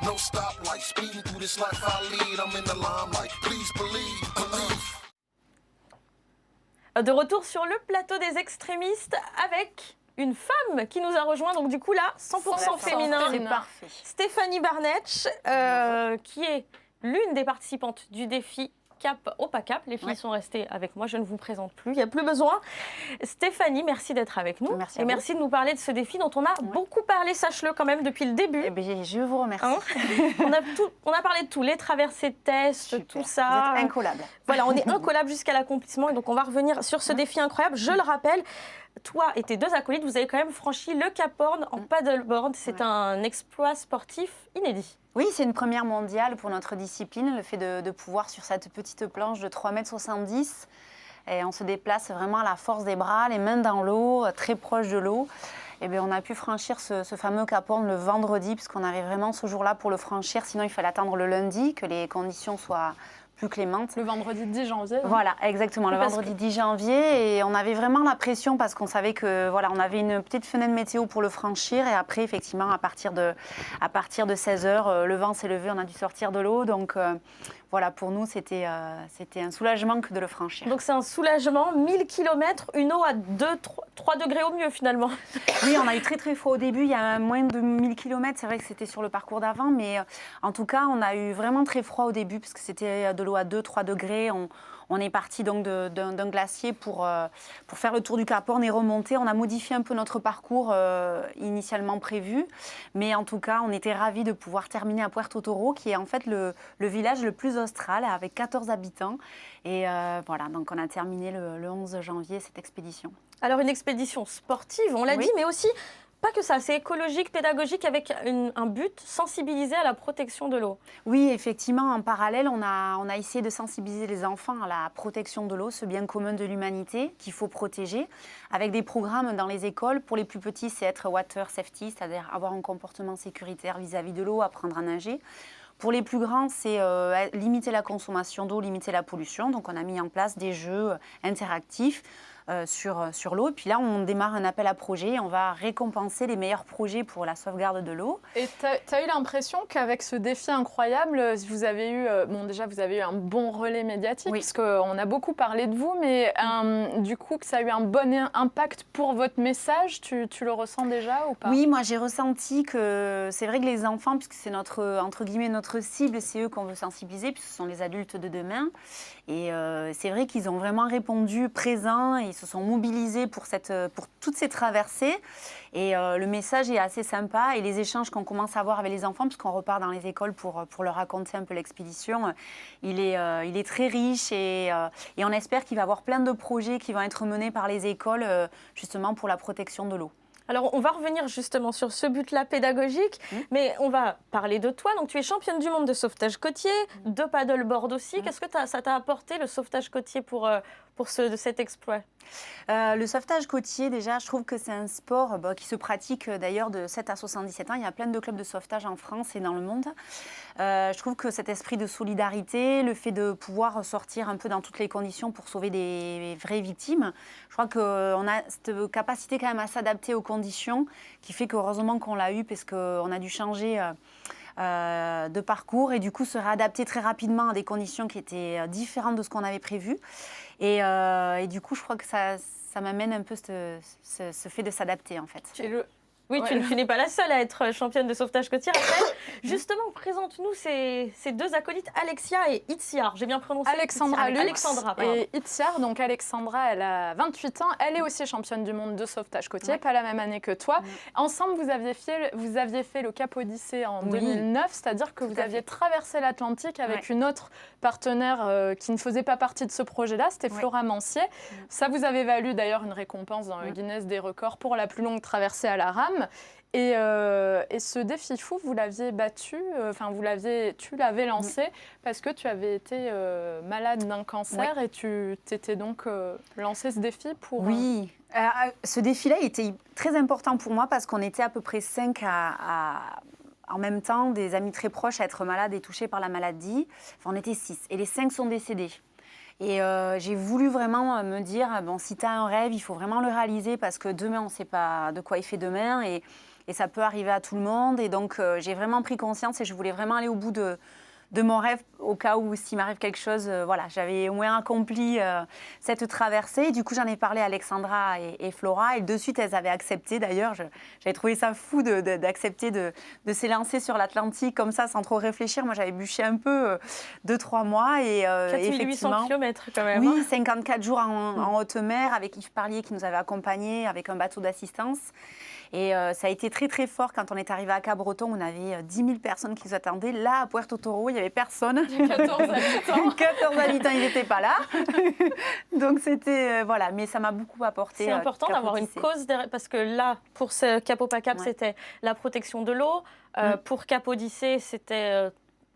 No stoplight, speeding through this life I lead. I'm in the limelight. Please believe, believe. De retour sur le plateau des extrémistes avec une femme qui nous a rejoint, donc du coup là, 100% féminin. C'est parfait. Stéphanie Barnetch, qui est l'une des participantes du défi Cap au pas Cap. Les filles sont restées avec moi, je ne vous présente plus, il n'y a plus besoin. Stéphanie, merci d'être avec nous. Merci et merci de nous parler de ce défi dont on a beaucoup parlé, sache-le quand même, depuis le début. Eh bien, je vous remercie. On a parlé de tout, les traversées de tests, Super. tout ça. Vous êtes incollables. Voilà, on est incollables jusqu'à l'accomplissement et donc on va revenir sur ce défi incroyable. Je le rappelle, toi et tes deux acolytes, vous avez quand même franchi le Cap Horn en paddleboard. C'est un exploit sportif inédit. Oui, c'est une première mondiale pour notre discipline, le fait de pouvoir sur cette petite planche de 3,70 m. Et on se déplace vraiment à la force des bras, les mains dans l'eau, très proche de l'eau. Et bien, on a pu franchir ce fameux Cap Horn le vendredi, puisqu'on avait vraiment ce jour-là pour le franchir. Sinon, il fallait attendre le lundi, que les conditions soient plus clémentes. Le vendredi 10 janvier. Voilà, exactement, le vendredi 10 janvier. Et on avait vraiment la pression parce qu'on savait que voilà, on avait une petite fenêtre météo pour le franchir. Et après, effectivement, à partir de 16 h, le vent s'est levé, on a dû sortir de l'eau. Donc voilà, pour nous, c'était un soulagement que de le franchir. Donc c'est un soulagement, 1000 km, une eau à 3 degrés au mieux finalement. Oui, on a eu très très froid au début, il y a moins de 1000 km, c'est vrai que c'était sur le parcours d'avant, mais en tout cas, on a eu vraiment très froid au début parce que c'était de l'eau à 2-3 degrés. On est parti donc d'un glacier pour faire le tour du Cap Horn et remonter. On a modifié un peu notre parcours initialement prévu, mais en tout cas, on était ravis de pouvoir terminer à Puerto Toro, qui est en fait le village le plus austral, avec 14 habitants. Et voilà, donc on a terminé le 11 janvier cette expédition. Alors une expédition sportive, on l'a dit, mais aussi pas que ça, c'est écologique, pédagogique, avec un but, sensibiliser à la protection de l'eau. Oui, effectivement, en parallèle, on a essayé de sensibiliser les enfants à la protection de l'eau, ce bien commun de l'humanité qu'il faut protéger, avec des programmes dans les écoles. Pour les plus petits, c'est être water safety, c'est-à-dire avoir un comportement sécuritaire vis-à-vis de l'eau, apprendre à nager. Pour les plus grands, c'est limiter la consommation d'eau, limiter la pollution. Donc, on a mis en place des jeux interactifs sur l'eau. Et puis là, on démarre un appel à projet. On va récompenser les meilleurs projets pour la sauvegarde de l'eau. Et tu as eu l'impression qu'avec ce défi incroyable, vous avez eu, vous avez eu un bon relais médiatique, parce qu'on a beaucoup parlé de vous, mais du coup, que ça a eu un bon impact pour votre message, tu le ressens déjà ou pas? Oui, moi j'ai ressenti que c'est vrai que les enfants, puisque c'est entre guillemets notre cible, c'est eux qu'on veut sensibiliser, puisque ce sont les adultes de demain. Et c'est vrai qu'ils ont vraiment répondu présents et ils se sont mobilisés pour toutes ces traversées. Et le message est assez sympa et les échanges qu'on commence à avoir avec les enfants, puisqu'on repart dans les écoles pour leur raconter un peu l'expédition, il est très riche et on espère qu'il va y avoir plein de projets qui vont être menés par les écoles justement pour la protection de l'eau. Alors, on va revenir justement sur ce but-là pédagogique, mais on va parler de toi. Donc, tu es championne du monde de sauvetage côtier, de paddleboard aussi. Qu'est-ce que ça t'a apporté, le sauvetage côtier, pour cet exploit? Le sauvetage côtier, déjà, je trouve que c'est un sport qui se pratique d'ailleurs de 7 à 77 ans. Il y a plein de clubs de sauvetage en France et dans le monde. Je trouve que cet esprit de solidarité, le fait de pouvoir sortir un peu dans toutes les conditions pour sauver des vraies victimes, je crois qu'on a cette capacité quand même à s'adapter aux conditions qui fait qu'heureusement qu'on l'a eu parce qu'on a dû changer de parcours et du coup se réadapter très rapidement à des conditions qui étaient différentes de ce qu'on avait prévu. Et du coup, je crois que ça m'amène un peu ce fait de s'adapter en fait. Oui, tu n'es pas la seule à être championne de sauvetage côtier. Justement, présente-nous ces deux acolytes, Alexia et Itziar. J'ai bien prononcé Alexandra Lux pardon. et Itziar. Donc Alexandra, elle a 28 ans. Elle est aussi championne du monde de sauvetage côtier, pas la même année que toi. Ensemble, vous aviez fait le Cap Odyssée en 2009, c'est-à-dire que vous aviez traversé l'Atlantique avec une autre partenaire qui ne faisait pas partie de ce projet-là, c'était Flora Mancier. Ça vous avait valu d'ailleurs une récompense dans le Guinness des records pour la plus longue traversée à la rame. Et ce défi fou, vous l'aviez battu, tu l'avais lancé parce que tu avais été malade d'un cancer et tu t'étais donc lancé ce défi pour... Oui, ce défi-là était très important pour moi parce qu'on était à peu près 5 en même temps, des amis très proches à être malades et touchés par la maladie. Enfin, on était 6 et les 5 sont décédés. Et j'ai voulu vraiment me dire, bon, si tu as un rêve, il faut vraiment le réaliser parce que demain, on ne sait pas de quoi il fait demain. Et Et ça peut arriver à tout le monde. Et donc, j'ai vraiment pris conscience et je voulais vraiment aller au bout de mon rêve, au cas où s'il m'arrive quelque chose, voilà, j'avais au moins accompli cette traversée. Et du coup, j'en ai parlé à Alexandra et Flora, et de suite, elles avaient accepté. D'ailleurs, j'avais trouvé ça fou d'accepter de s'élancer sur l'Atlantique comme ça, sans trop réfléchir. Moi, j'avais bûché un peu 2-3 mois. Et 4800 km quand même. Oui, 54 jours en haute mer, avec Yves Parlier qui nous avait accompagnés, avec un bateau d'assistance. Et ça a été très très fort quand on est arrivé à Cap-Breton. On avait 10 000 personnes qui nous attendaient. Là, à Puerto Toro, il n'y avait personne. 14 habitants. 14 habitants, ils n'étaient pas là. Donc c'était, voilà, mais ça m'a beaucoup apporté. C'est important d'avoir une cause derrière, parce que là, pour ce Cap Opacap, c'était la protection de l'eau. Pour Cap Odyssée, c'était...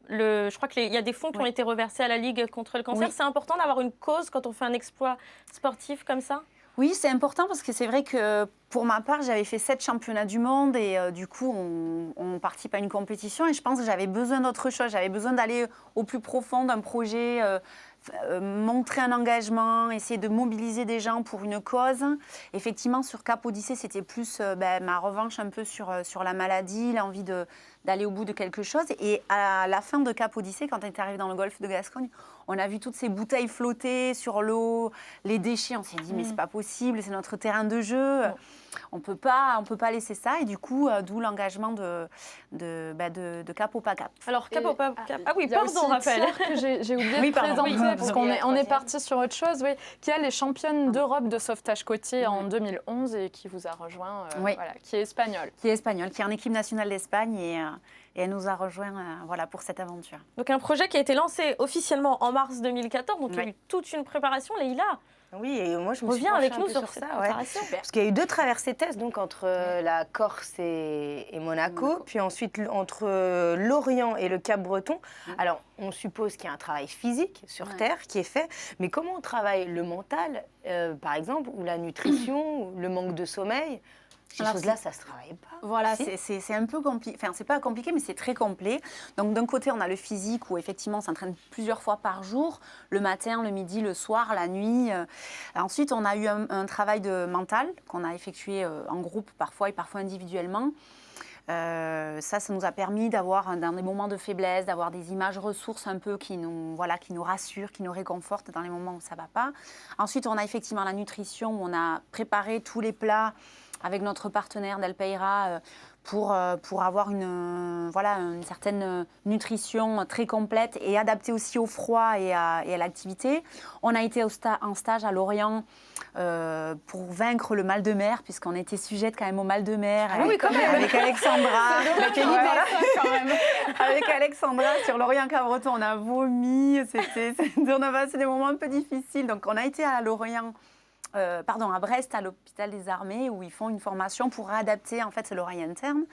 je crois qu'il y a des fonds qui ont été reversés à la Ligue contre le cancer. C'est important d'avoir une cause quand on fait un exploit sportif comme ça? Oui, c'est important parce que c'est vrai que pour ma part, j'avais fait 7 championnats du monde et du coup, on participe à une compétition et je pense que j'avais besoin d'autre chose. J'avais besoin d'aller au plus profond d'un projet, montrer un engagement, essayer de mobiliser des gens pour une cause. Effectivement, sur Cap Odyssée, c'était plus ma revanche un peu sur la maladie, l'envie d'aller au bout de quelque chose. Et à la fin de Cap Odyssée, quand on est arrivé dans le golfe de Gascogne, on a vu toutes ces bouteilles flotter sur l'eau, les déchets. On s'est dit, mais c'est pas possible, c'est notre terrain de jeu. On peut pas laisser ça. Et du coup, d'où l'engagement de Cap Opacap. Alors, Cap Opacap. Ah oui, Il y a pardon, aussi Raphaël. Tir que j'ai oublié de présenter, parce qu'on est parti sur autre chose, qui a les championnes d'Europe de sauvetage côtier en 2011 et qui vous a rejoint, voilà, qui est espagnole. Qui est en équipe nationale d'Espagne et elle nous a rejoints voilà, pour cette aventure. Donc un projet qui a été lancé officiellement en mars 2014, donc il y a eu toute une préparation. Leïla, oui, et moi je me suis reviens avec penchée un nous peu sur sur cette ça. préparation. Parce qu'il y a eu 2 traversées tests, donc entre la Corse et Monaco, puis ensuite entre l'Orient et le Cap-Breton. Alors, on suppose qu'il y a un travail physique sur Terre qui est fait, mais comment on travaille le mental, par exemple, ou la nutrition, ou le manque de sommeil? Ces choses-là, ça ne se travaille pas. Voilà, c'est un peu compliqué. Enfin, c'est pas compliqué, mais c'est très complet. Donc, d'un côté, on a le physique où, effectivement, on s'entraîne plusieurs fois par jour, le matin, le midi, le soir, la nuit. Ensuite, on a eu un travail de mental qu'on a effectué en groupe parfois et parfois individuellement. Ça nous a permis d'avoir, dans des moments de faiblesse, d'avoir des images ressources un peu qui nous rassurent, qui nous réconfortent dans les moments où ça ne va pas. Ensuite, on a effectivement la nutrition, où on a préparé tous les plats avec notre partenaire Delpeira pour avoir une certaine nutrition très complète et adaptée aussi au froid et à l'activité. On a été en stage à Lorient pour vaincre le mal de mer, puisqu'on était sujette quand même au mal de mer avec Alexandra. Avec Alexandra sur Lorient-Cap-Breton, on a vomi. On a passé des moments un peu difficiles. Donc on a été à Lorient. À Brest, à l'hôpital des armées, où ils font une formation pour adapter, en fait, c'est l'oreille interne.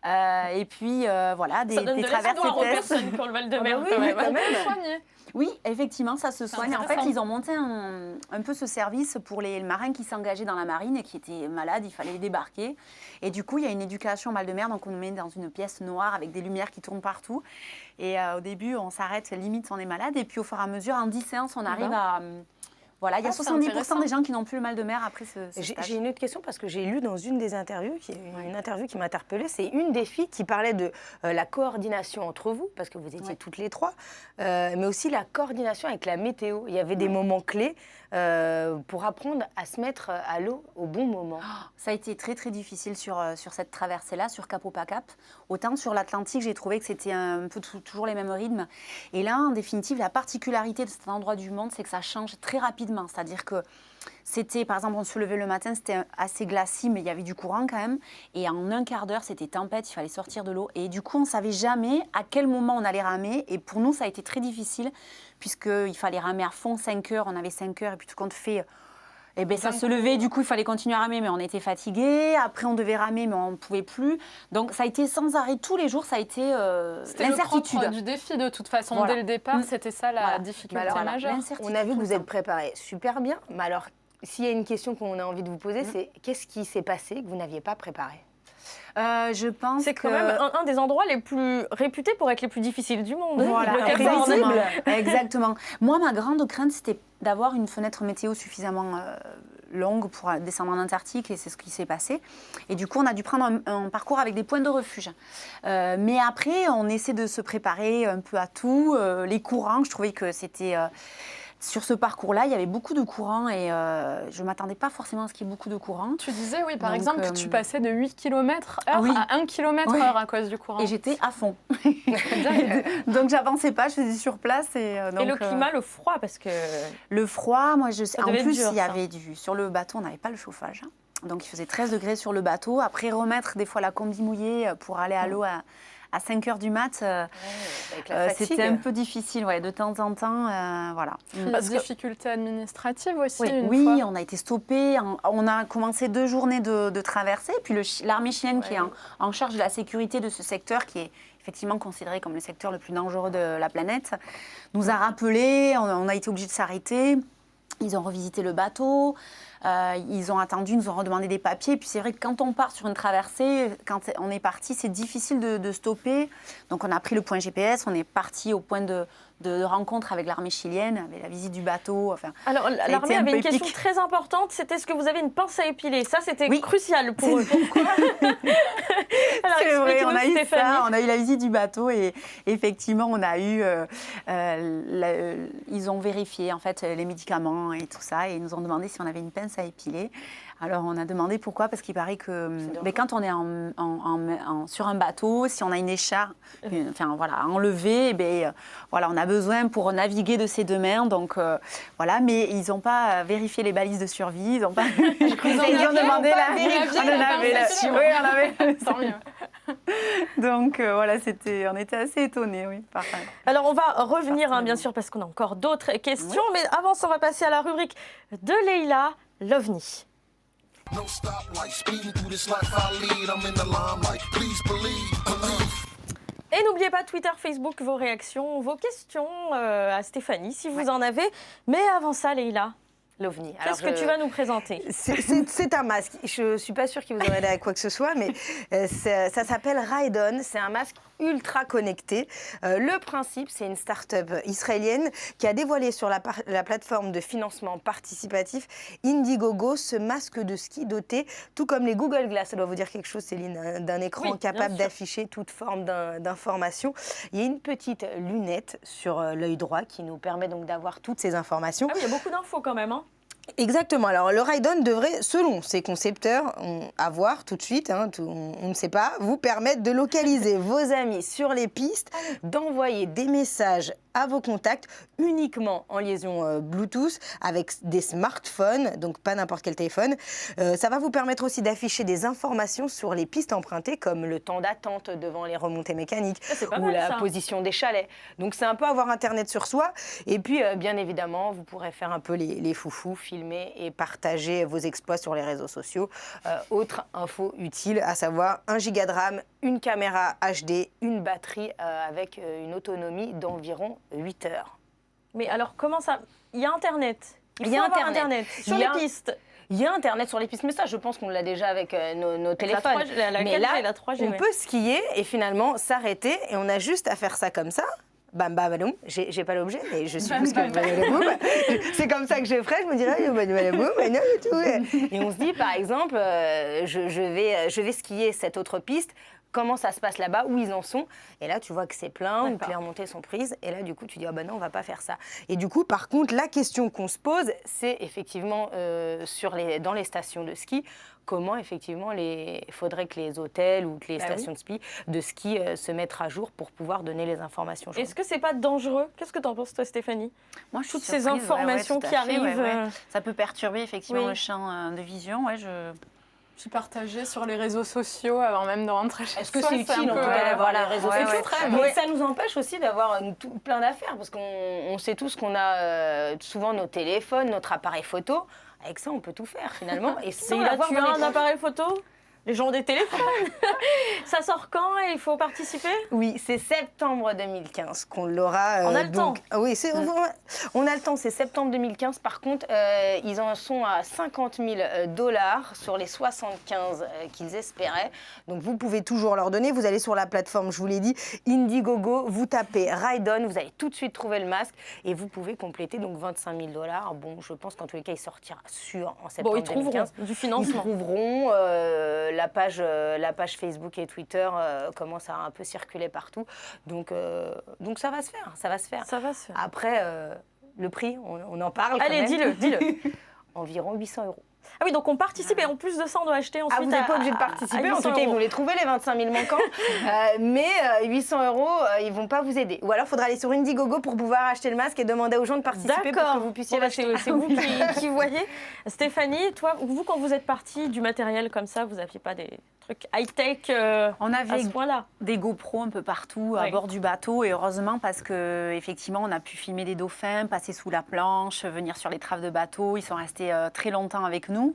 Et puis, voilà, des traversées tests. Pour le Val de Mer, Oui, effectivement, ça se soigne. En fait, ils ont monté un peu ce service pour les marins qui s'engageaient dans la marine et qui étaient malades, il fallait les débarquer. Et du coup, il y a une éducation au mal de mer, donc on nous met dans une pièce noire avec des lumières qui tournent partout. Et au début, on s'arrête, limite, on est malade. Et puis, au fur et à mesure, en 10 séances, on arrive à... Voilà, il y a 70% des gens qui n'ont plus le mal de mer après ce stage. J'ai une autre question parce que j'ai lu dans une des interviews, une interview qui m'a interpellée, c'est une des filles qui parlait de la coordination entre vous, parce que vous étiez toutes les 3, mais aussi la coordination avec la météo. Il y avait des moments clés pour apprendre à se mettre à l'eau au bon moment. Ça a été très très difficile sur cette traversée-là, sur Cap Opacap. Autant sur l'Atlantique, j'ai trouvé que c'était un peu toujours les mêmes rythmes. Et là, en définitive, la particularité de cet endroit du monde, c'est que ça change très rapidement. C'est-à-dire que c'était, par exemple, on se levait le matin, c'était assez glacis, mais il y avait du courant quand même. Et en un quart d'heure, c'était tempête, il fallait sortir de l'eau. Et du coup, on ne savait jamais à quel moment on allait ramer. Et pour nous, ça a été très difficile, puisqu'il fallait ramer à fond 5 heures. On avait 5 heures, et puis tout compte fait... Eh bien, ça se levait, du coup, il fallait continuer à ramer, mais on était fatigués. Après, on devait ramer, mais on ne pouvait plus. Donc, ça a été sans arrêt. Tous les jours, ça a été l'incertitude. C'était du défi, de toute façon. Voilà. Dès le départ, c'était ça la difficulté majeure. On a vu que vous êtes préparés super bien. Mais alors, s'il y a une question qu'on a envie de vous poser, c'est qu'est-ce qui s'est passé que vous n'aviez pas préparé ? Je pense c'est quand même un des endroits les plus réputés pour être les plus difficiles du monde. Voilà, exactement. Moi, ma grande crainte, c'était d'avoir une fenêtre météo suffisamment longue pour descendre en Antarctique et c'est ce qui s'est passé. Et du coup, on a dû prendre un parcours avec des points de refuge. Mais après, on essaie de se préparer un peu à tout. Les courants, je trouvais que c'était... sur ce parcours-là, il y avait beaucoup de courants et je ne m'attendais pas forcément à ce qu'il y ait beaucoup de courants. Tu disais, oui, par Donc, exemple, que tu passais de 8 km/h oui. à 1 km/h à cause du courant. Et j'étais à fond. Donc, j'avançais pas, je faisais sur place. Et le climat, le froid, parce que... Le froid, moi, en devait être plus, dur, il y ça. avait sur le bateau, on n'avait pas le chauffage. Donc, il faisait 13 degrés sur le bateau. Après, remettre des fois la combi mouillée pour aller à l'eau à 5 h du mat, Avec la fatigue. c'était un peu difficile, de temps en temps. Voilà. Parce difficultés administratives aussi, Oui, une fois. on a été stoppés. On a commencé 2 journées de traversée. Puis l'armée chilienne, qui est en charge de la sécurité de ce secteur, qui est effectivement considéré comme le secteur le plus dangereux de la planète, nous a rappelé. On a été obligés de s'arrêter. Ils ont revisité le bateau. Ils ont attendu, nous ont redemandé des papiers. Puis c'est vrai que quand on part sur une traversée, quand on est parti, c'est difficile de stopper. Donc on a pris le point GPS, on est parti au point de rencontre avec l'armée chilienne, avec la visite du bateau. Enfin, Alors, a l'armée été un avait peu une question épique. très importante, c'était est-ce que vous avez une pince à épiler? Ça, c'était Oui. crucial pour eux. Pourquoi? Alors, C'est vrai, explique-nous, on a eu Stéphanie. ça, on a eu la visite du bateau et effectivement, on a eu, ils ont vérifié en fait les médicaments et tout ça et ils nous ont demandé si on avait une pince à épiler. Alors on a demandé pourquoi, parce qu'il paraît que quand on est sur un bateau, si on a une écharpe, à enlever, on a besoin pour naviguer de ses 2 mains. Donc voilà, mais ils n'ont pas vérifié les balises de survie, ils n'ont pas. Ils ont demandé la vérifié on en avait la- pince. oui, on avait. Tant mieux. Donc voilà, on était assez étonnés, oui. Alors, on va revenir, bien sûr, parce qu'on a encore d'autres questions. Mais avant ça, on va passer à la rubrique de Leïla, l'OVNI. No stoplight, speeding through this life I lead. I'm in the limelight. Please believe. Et n'oubliez pas Twitter, Facebook, vos réactions, vos questions à Stéphanie, si vous en avez. Mais avant ça, Leïla, L'OVNI. qu'est-ce que tu vas nous présenter? C'est un masque. Je ne suis pas sûre qu'il vous en aide à quoi que ce soit, mais ça s'appelle Ride-On. C'est un masque ultra connecté. Le principe, c'est une start-up israélienne qui a dévoilé sur la plateforme de financement participatif Indiegogo ce masque de ski doté, tout comme les Google Glass. Ça doit vous dire quelque chose, Céline, d'un écran Oui, capable bien sûr. d'afficher toute forme d'information. Il y a une petite lunette sur l'œil droit qui nous permet donc d'avoir toutes ces informations. Ah oui, il y a beaucoup d'infos quand même. Hein. Exactement. Alors, le Ride-On devrait, selon ses concepteurs, à voir tout de suite, on ne sait pas, vous permettre de localiser vos amis sur les pistes, d'envoyer des messages à vos contacts uniquement en liaison Bluetooth avec des smartphones, donc pas n'importe quel téléphone. Ça va vous permettre aussi d'afficher des informations sur les pistes empruntées comme le temps d'attente devant les remontées mécaniques Ça, c'est pas ou mal, la ça. position des chalets. Donc c'est un peu avoir Internet sur soi. Et puis bien évidemment, vous pourrez faire un peu les foufous, filmer et partager vos exploits sur les réseaux sociaux. Autre info utile, à savoir 1 giga de RAM, une caméra HD, une batterie avec une autonomie d'environ 8 heures. Mais alors, comment ça? Il y a Internet. Il y a faut avoir Internet. sur Il y les a- pistes. Il y a Internet sur les pistes, mais ça, je pense qu'on l'a déjà avec nos téléphones. 3G, la mais 4G, là, la 3G, on ouais. peut skier et finalement s'arrêter et on a juste à faire ça comme ça. Bam, bam, bam, j'ai pas l'objet, mais je suppose que c'est comme ça que je ferais. Je me dirais, et tout. Et on se dit, par exemple, je vais skier cette autre piste. Comment ça se passe là-bas, où ils en sont. Et là, tu vois que c'est plein, ou que les remontées sont prises. Et là, du coup, tu dis, ah ben non, on va pas faire ça. Et du coup, par contre, la question qu'on se pose, c'est effectivement dans les stations de ski, comment effectivement il faudrait que les hôtels ou que les stations de ski se mettent à jour pour pouvoir donner les informations. Est-ce que c'est pas dangereux? Qu'est-ce que tu en penses, toi, Stéphanie? Moi, je suis Toutes ces surprise, informations tout à qui fait, arrivent. Ça peut perturber effectivement Oui. le champ de vision. Puis partager sur les réseaux sociaux avant même de rentrer chez Est-ce que soi, c'est utile un en peu, tout cas d'avoir les réseaux sociaux extrême. Mais ça nous empêche aussi d'avoir plein d'affaires parce qu'on sait tous qu'on a souvent nos téléphones, notre appareil photo. Avec ça, on peut tout faire finalement. Et sans Là, l'avoir tu dans as les un poches. appareil photo? Les gens ont des téléphones. Ça sort quand et il faut participer? Oui, c'est septembre 2015 qu'on l'aura. On a le temps. Oui, on a le temps, c'est septembre 2015. Par contre, ils en sont à $50,000 sur les 75 qu'ils espéraient. Donc vous pouvez toujours leur donner. Vous allez sur la plateforme, je vous l'ai dit, Indiegogo, vous tapez Ride On, vous allez tout de suite trouver le masque et vous pouvez compléter donc $25,000. Bon, je pense qu'en tous les cas, il sortira sûr en septembre 2015. Bon, ils trouveront du financement. Ils trouveront la page Facebook et Twitter commence à un peu circuler partout. Donc ça va se faire, ça va se faire. Ça va se faire. Après, le prix, on en parle Allez, quand même. dis-le. Environ 800 €. Ah oui, donc on participe et en plus de ça, on doit acheter ensuite. Ah, vous n'êtes pas obligé de participer, en tout cas, ils vont les trouver, les 25 000 manquants. Mais 800 €, ils ne vont pas vous aider. Ou alors, il faudra aller sur Indiegogo pour pouvoir acheter le masque et demander aux gens de participer pour que vous puissiez l'acheter. C'est vous qui voyez. Stéphanie, toi, vous, quand vous êtes partie du matériel comme ça, vous n'aviez pas des trucs high-tech On à avait ce point-là? des GoPro un peu partout à bord du bateau et heureusement parce que effectivement on a pu filmer des dauphins, passer sous la planche, venir sur les traves de bateau. Ils sont restés très longtemps avec nous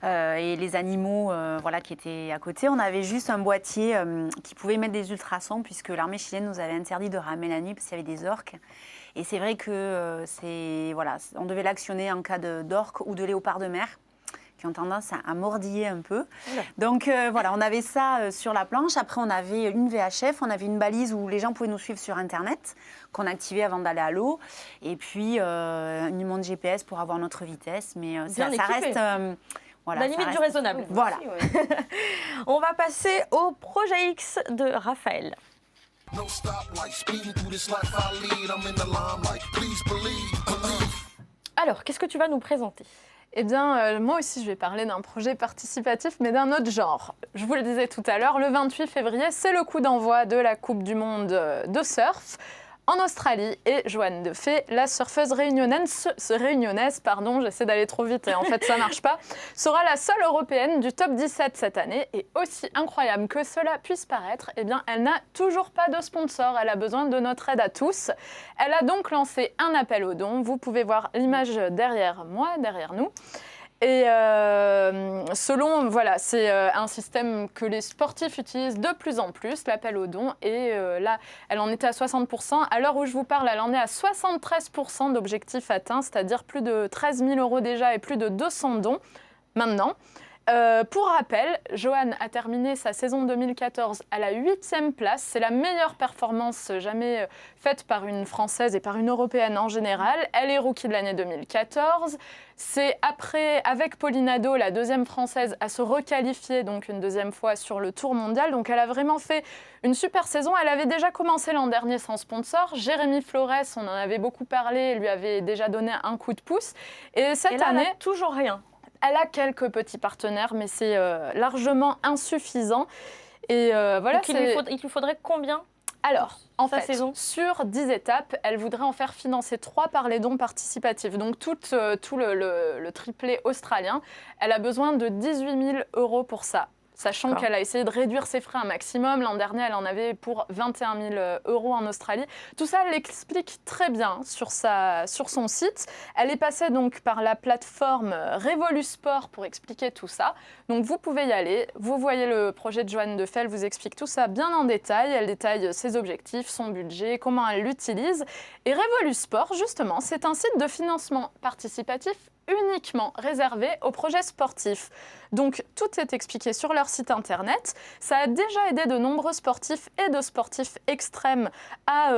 et les animaux voilà, qui étaient à côté. On avait juste un boîtier qui pouvait mettre des ultrasons puisque l'armée chilienne nous avait interdit de ramer la nuit parce qu'il y avait des orques. Et c'est vrai que voilà, on devait l'actionner en cas d'orques ou de léopards de mer qui ont tendance à mordiller un peu. Donc voilà, on avait ça sur la planche. Après, on avait une VHF, on avait une balise où les gens pouvaient nous suivre sur Internet, qu'on activait avant d'aller à l'eau. Et puis, une montre GPS pour avoir notre vitesse. Mais ça reste... voilà, la limite du raisonnable. Voilà. On va passer au projet X de Raphaël. No stoplight, speeding through this life I lead. I'm in the limelight. Please believe. Alors, qu'est-ce que tu vas nous présenter? Eh bien, moi aussi, je vais parler d'un projet participatif, mais d'un autre genre. Je vous le disais tout à l'heure, le 28 février, c'est le coup d'envoi de la Coupe du Monde de surf en Australie. Et Joanne Defay, la surfeuse réunionnaise, j'essaie d'aller trop vite et en fait ça marche pas, sera la seule européenne du top 17 cette année. Et aussi incroyable que cela puisse paraître, eh bien, elle n'a toujours pas de sponsor. Elle a besoin de notre aide à tous. Elle a donc lancé un appel aux dons. Vous pouvez voir l'image derrière moi, derrière nous. Et selon, voilà, c'est un système que les sportifs utilisent de plus en plus, l'appel aux dons. Et là, elle en était à 60%. À l'heure où je vous parle, elle en est à 73% d'objectifs atteints, c'est-à-dire plus de 13 000 € déjà et plus de 200 dons maintenant. Pour rappel, Joanne a terminé sa saison 2014 à la 8e place. C'est la meilleure performance jamais faite par une Française et par une Européenne en général. Elle est rookie de l'année 2014. C'est après, avec Pauline Nadeau, la deuxième Française à se requalifier donc une deuxième fois sur le Tour mondial. Donc elle a vraiment fait une super saison. Elle avait déjà commencé l'an dernier sans sponsor. Jérémy Flores, on en avait beaucoup parlé, lui avait déjà donné un coup de pouce. Et cette année, elle n'a toujours rien. Elle a quelques petits partenaires, mais c'est largement insuffisant. Et voilà. Donc il lui faudrait combien? Alors, en sa fait, saison sur 10 étapes, elle voudrait en faire financer 3 par les dons participatifs. Donc, tout le triplé australien, elle a besoin de 18 000 € pour ça. Sachant qu'elle a essayé de réduire ses frais un maximum. L'an dernier, elle en avait pour 21 000 € en Australie. Tout ça, elle l'explique très bien sur son site. Elle est passée donc par la plateforme Revolusport pour expliquer tout ça. Donc, vous pouvez y aller. Vous voyez le projet de Joanne Defay. Elle vous explique tout ça bien en détail. Elle détaille ses objectifs, son budget, comment elle l'utilise. Et Revolusport, justement, c'est un site de financement participatif uniquement réservé aux projets sportifs. Donc, tout est expliqué sur leur site internet. Ça a déjà aidé de nombreux sportifs et de sportifs extrêmes à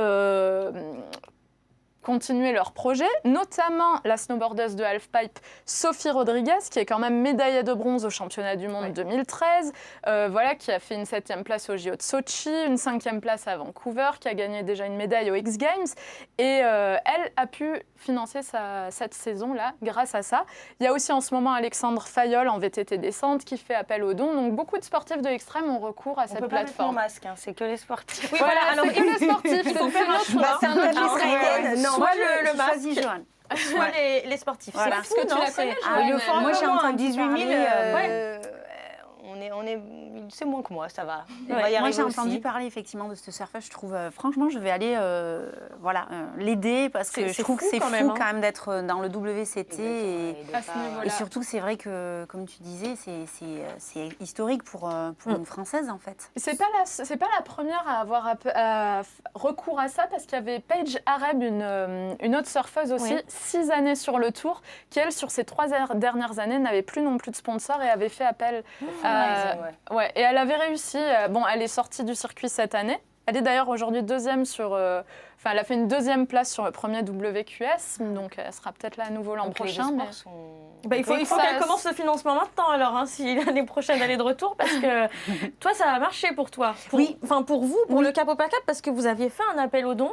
continuer leur projet, notamment la snowboardeuse de halfpipe Sophie Rodriguez, qui est quand même médaillée de bronze au championnat du monde 2013, voilà, qui a fait une 7e place au JO de Sochi, une 5e place à Vancouver, qui a gagné déjà une médaille aux X Games. Et elle a pu financer cette saison-là grâce à ça. Il y a aussi en ce moment Alexandre Fayol en VTT descente qui fait appel aux dons. Donc beaucoup de sportifs de l'extrême ont recours à cette plateforme. On peut pas mettre mon masque, hein, c'est que les sportifs. Oui, voilà, alors c'est que les sportifs. Il faut faire un choix. C'est un autre israélien. Non, soit le masque, Joanne. soit les sportifs. Voilà. C'est fou, non? Tu la connais, Moi, j'ai entendu 18 000, parler, c'est moins que moi, ça va. On Ouais. va y Moi, arriver j'ai aussi. entendu parler effectivement de ce surfeur. Je trouve, franchement, je vais aller l'aider parce que je C'est trouve que fou c'est quand fou même, hein. quand même d'être dans le WCT. À ce niveau-là. Et surtout, c'est vrai que, comme tu disais, c'est historique pour une Française, en fait. C'est pas la première à avoir recours à ça, parce qu'il y avait Paige Areb, une autre surfeuse aussi, Oui. 6 années sur le tour, qui elle, sur ces 3 dernières années, n'avait plus non plus de sponsor et avait fait appel. Ouais, et elle avait réussi. Bon, elle est sortie du circuit cette année. Elle est d'ailleurs aujourd'hui deuxième elle a fait une deuxième place sur le premier WQS, donc elle sera peut-être là à nouveau l'an Donc, les deux prochain. sports Mais... sont- Bah, il faut Oui, ça- qu'elle commence le financement maintenant alors, hein, si l'année prochaine elle est de retour, parce que toi ça a marché pour toi. Oui. Enfin pour vous, pour Oui. le Capopa Cap, parce que vous aviez fait un appel aux dons.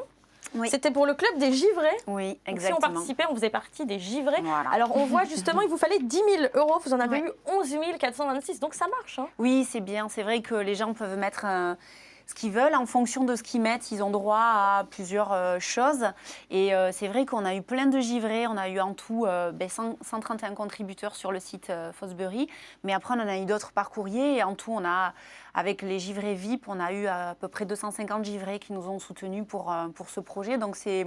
Oui. C'était pour le club des givrés. Oui, Donc, si on exactement. participait, on faisait partie des givrés. Voilà. Alors on voit justement, il vous fallait 10 000 €, vous en avez Ouais. eu 11 426, donc ça marche. Hein. Oui, c'est bien. C'est vrai que les gens peuvent mettre ce qu'ils veulent. En fonction de ce qu'ils mettent, ils ont droit à plusieurs choses. Et c'est vrai qu'on a eu plein de givrés. On a eu en tout 131 contributeurs sur le site Fosbury. Mais après, on en a eu d'autres par courrier. Et en tout, avec les givrés VIP, on a eu à peu près 250 givrés qui nous ont soutenus pour ce projet. Donc, c'est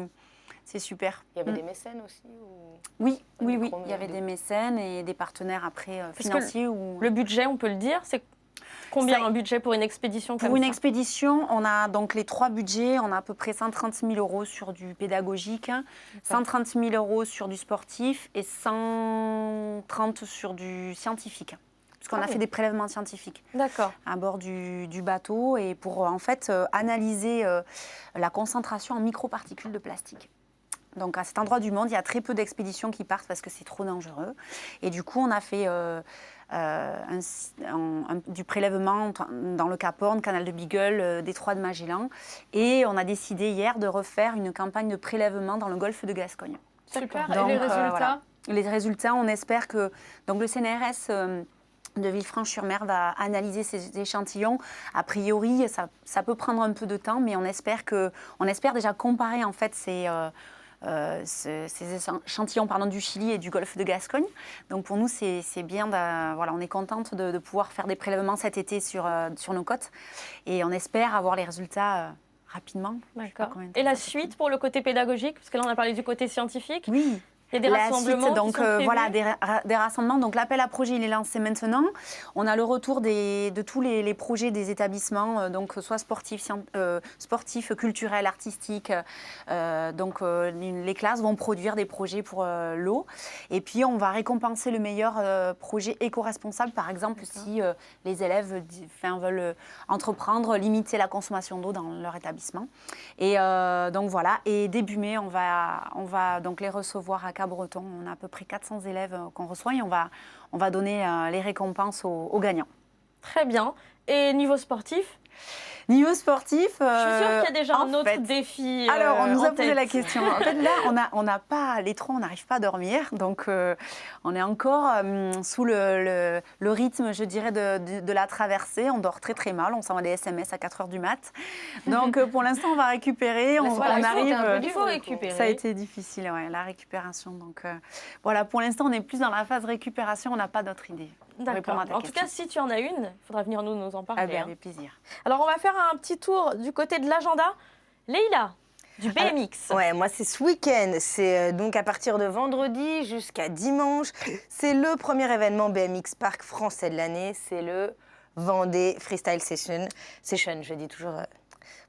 super. Il y avait des mécènes aussi Oui. Des Il y promos, avait des mécènes et des partenaires après que financiers. Le budget, on peut le dire, c'est combien Ça- un budget pour une expédition Pour comme une ça expédition, on a donc les 3 budgets. On a à peu près 130 000 € sur du pédagogique, 130 000 € sur du sportif et 130 sur du scientifique. Parce qu'on Ah a oui. fait des prélèvements scientifiques D'accord. à bord du bateau et pour en fait analyser la concentration en microparticules de plastique. Donc à cet endroit du monde, il y a très peu d'expéditions qui partent parce que c'est trop dangereux. Et du coup, on a fait du prélèvement dans le Cap Horn, canal de Beagle, détroit de Magellan. Et on a décidé hier de refaire une campagne de prélèvement dans le golfe de Gascogne. Super. Donc, et les résultats voilà. Les résultats, on espère que donc le CNRS de Villefranche-sur-Mer va analyser ces échantillons. A priori, ça peut prendre un peu de temps, mais on espère déjà comparer en fait ces échantillons du Chili et du golfe de Gascogne. Donc pour nous, c'est bien. On est contente de pouvoir faire des prélèvements cet été sur nos côtes. Et on espère avoir les résultats rapidement. D'accord. combien de temps Et la ça peut suite pour le côté pédagogique, parce que là on a parlé du côté scientifique. Oui. Il y a des La rassemblements suite, qui donc sont prévus. voilà, des rassemblements. Donc l'appel à projet, il est lancé maintenant. On a le retour de tous les projets des établissements, donc soit sportifs, culturels, artistiques. Les classes vont produire des projets pour l'eau. Et puis on va récompenser le meilleur projet éco-responsable, par exemple si les élèves veulent entreprendre, limiter la consommation d'eau dans leur établissement. Et donc voilà. Et début mai, on va donc les recevoir à Cabreton. On a à peu près 400 élèves qu'on reçoit et on va donner les récompenses aux gagnants. Très bien. Et niveau sportif, Niveau sportif, je suis sûre qu'il y a déjà en un autre fait, défi. alors, on nous en a posé tête. la question. En fait, là, on n'a pas, les trois, on n'arrive pas à dormir. Donc, on est encore sous le rythme, je dirais, de la traversée. On dort très, très mal. On s'envoie des SMS à 4 h du mat. Donc, pour l'instant, on va récupérer. On arrive. Il faut récupérer. Ça a été difficile, ouais, la récupération. Donc, voilà, pour l'instant, on est plus dans la phase récupération. On n'a pas d'autre idée. D'accord. En tout cas, si tu en as une, il faudra venir nous en parler. Ah ben, hein. avec plaisir. Alors, on va faire un petit tour du côté de l'agenda. Leïla, du BMX. Ouais, moi c'est ce week-end, c'est donc à partir de vendredi jusqu'à dimanche. C'est le premier événement BMX Park français de l'année, c'est le Vendée Freestyle Session, je dis toujours.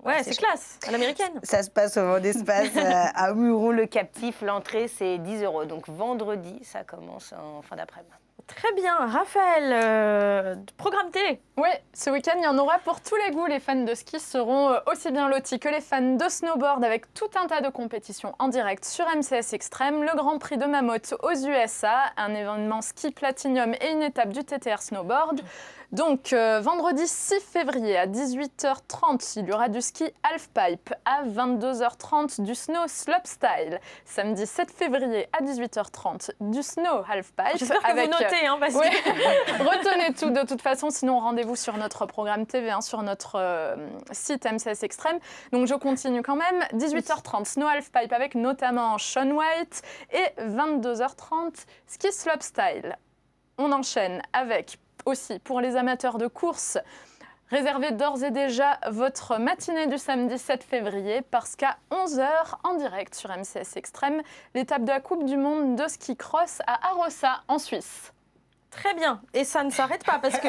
Ouais, c'est classe, à l'américaine. Ça se passe au Vendée Space à Muron-le-Captif, l'entrée c'est 10 €. Donc vendredi, ça commence en fin d'après-midi. Très bien. Raphaël, programme télé. Oui, ce week-end, il y en aura pour tous les goûts. Les fans de ski seront aussi bien lotis que les fans de snowboard avec tout un tas de compétitions en direct sur MCS Extreme, le Grand Prix de Mammoth aux USA, un événement ski platinum et une étape du TTR snowboard. Donc, vendredi 6 février à 18h30, il y aura du ski halfpipe. À 22h30, du snow slopestyle. Samedi 7 février à 18h30, du snow halfpipe. J'espère que vous notez, hein, parce que... Oui. Retenez tout de toute façon, sinon rendez-vous sur notre programme TV, sur notre site MCS Extreme. Donc je continue quand même. 18h30, Snow Halfpipe avec notamment Shaun White et 22h30, Ski Slopestyle. On enchaîne avec aussi pour les amateurs de course. Réservez d'ores et déjà votre matinée du samedi 7 février parce qu'à 11h, en direct sur MCS Extrême, l'étape de la Coupe du Monde de ski cross à Arosa, en Suisse. Très bien. Et ça ne s'arrête pas parce que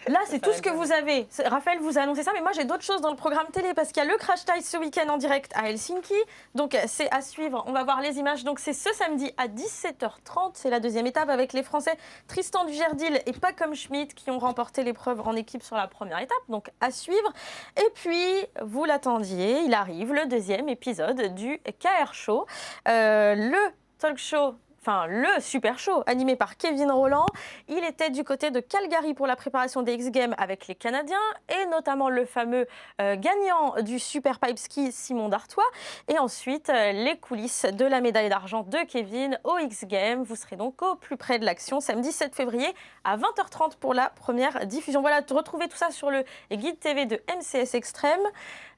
là, c'est tout ce que vous avez. Raphaël vous a annoncé ça, mais moi, j'ai d'autres choses dans le programme télé parce qu'il y a le Crash Tide ce week-end en direct à Helsinki. Donc, c'est à suivre. On va voir les images. Donc, c'est ce samedi à 17h30. C'est la deuxième étape avec les Français Tristan Dujardil et Pacom Schmidt qui ont remporté l'épreuve en équipe sur la première étape. Donc, à suivre. Et puis, vous l'attendiez, il arrive le deuxième épisode du KR Show. Le talk show. Enfin, le super show animé par Kevin Rolland. Il était du côté de Calgary pour la préparation des X-Games avec les Canadiens et notamment le fameux gagnant du Super Pipe Ski, Simon Dartois. Et ensuite, les coulisses de la médaille d'argent de Kevin aux X-Games. Vous serez donc au plus près de l'action samedi 7 février à 20h30 pour la première diffusion. Voilà, retrouvez tout ça sur le guide TV de MCS Extrême.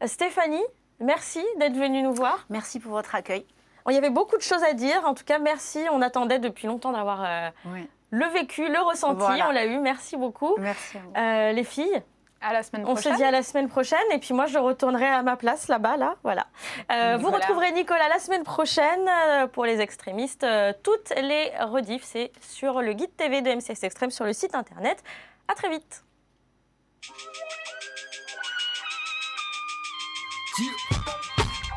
Stéphanie, merci d'être venue nous voir. Merci pour votre accueil. Il y avait beaucoup de choses à dire. En tout cas, merci. On attendait depuis longtemps d'avoir le vécu, le ressenti. Voilà. On l'a eu. Merci beaucoup. Merci à vous. Les filles, à la semaine prochaine. On se dit à la semaine prochaine. Et puis moi, je retournerai à ma place là-bas. Là, voilà. Vous retrouverez Nicolas la semaine prochaine pour les extrémistes. Toutes les rediffs, c'est sur le guide TV de MCS Extrême sur le site internet. À très vite.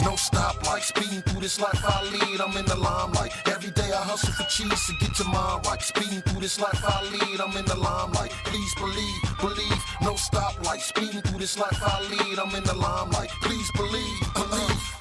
No stoplight, speeding through this life I lead, I'm in the limelight. Every day I hustle for cheese to get your mind right. Speeding through this life I lead, I'm in the limelight. Please believe, no stoplight. Speeding through this life I lead, I'm in the limelight. Please believe.